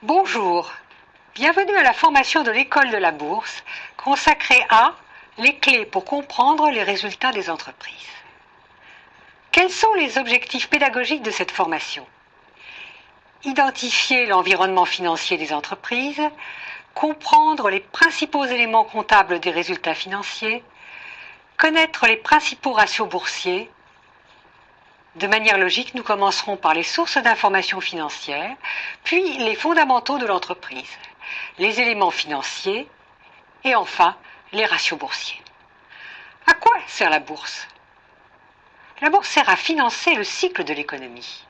Bonjour, bienvenue à la formation de l'école de la bourse consacrée à les clés pour comprendre les résultats des entreprises. Quels sont les objectifs pédagogiques de cette formation? Identifier l'environnement financier des entreprises, comprendre les principaux éléments comptables des résultats financiers, connaître les principaux ratios boursiers. De manière logique, nous commencerons par les sources d'informations financières, puis les fondamentaux de l'entreprise, les éléments financiers et enfin les ratios boursiers. À quoi sert la bourse? La bourse sert à financer le cycle de l'économie.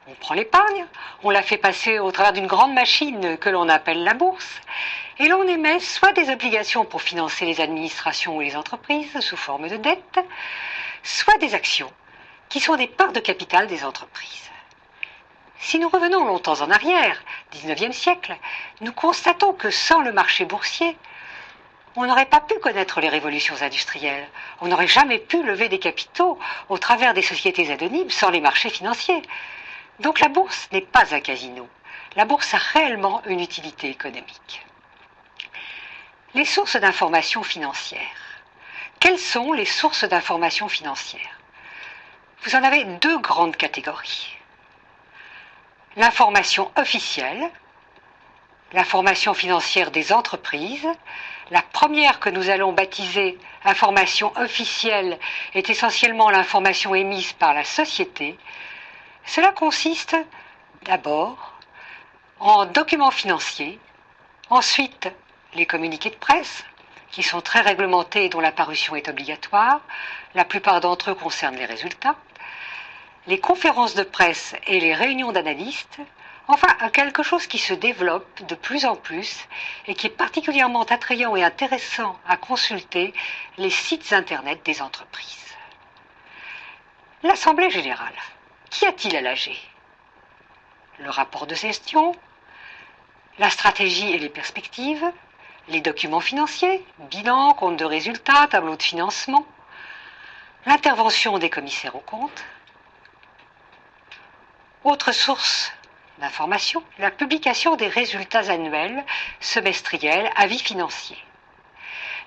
On prend l'épargne, on la fait passer au travers d'une grande machine que l'on appelle la bourse, et l'on émet soit des obligations pour financer les administrations ou les entreprises sous forme de dette, soit des actions qui sont des parts de capital des entreprises. Si nous revenons longtemps en arrière, 19e siècle, nous constatons que sans le marché boursier, on n'aurait pas pu connaître les révolutions industrielles, on n'aurait jamais pu lever des capitaux au travers des sociétés anonymes sans les marchés financiers. Donc la bourse n'est pas un casino, la bourse a réellement une utilité économique. Les sources d'informations financières. Quelles sont les sources d'informations financières? Vous en avez deux grandes catégories. L'information officielle, l'information financière des entreprises. La première que nous allons baptiser information officielle est essentiellement l'information émise par la société. Cela consiste d'abord en documents financiers, ensuite les communiqués de presse, qui sont très réglementés et dont la parution est obligatoire. La plupart d'entre eux concernent les résultats. Les conférences de presse et les réunions d'analystes, enfin quelque chose qui se développe de plus en plus et qui est particulièrement attrayant et intéressant à consulter, les sites internet des entreprises. L'Assemblée générale. Qu'y a-t-il à l'AG? Le rapport de gestion, la stratégie et les perspectives, les documents financiers, bilan, compte de résultats, tableau de financement, l'intervention des commissaires aux comptes. Autre source d'information, la publication des résultats annuels, semestriels, avis financiers.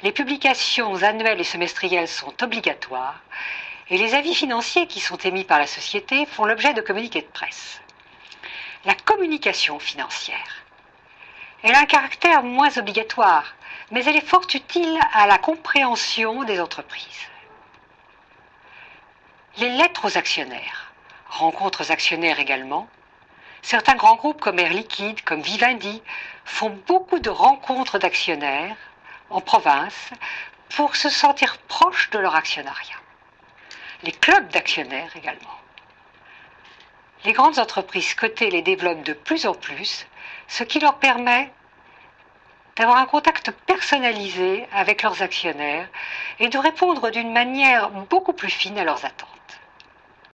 Les publications annuelles et semestrielles sont obligatoires et les avis financiers qui sont émis par la société font l'objet de communiqués de presse. La communication financière. Elle a un caractère moins obligatoire, mais elle est fort utile à la compréhension des entreprises. Les lettres aux actionnaires, rencontres actionnaires également. Certains grands groupes comme Air Liquide, comme Vivendi, font beaucoup de rencontres d'actionnaires en province pour se sentir proches de leur actionnariat. Les clubs d'actionnaires également. Les grandes entreprises cotées les développent de plus en plus, ce qui leur permet d'avoir un contact personnalisé avec leurs actionnaires et de répondre d'une manière beaucoup plus fine à leurs attentes.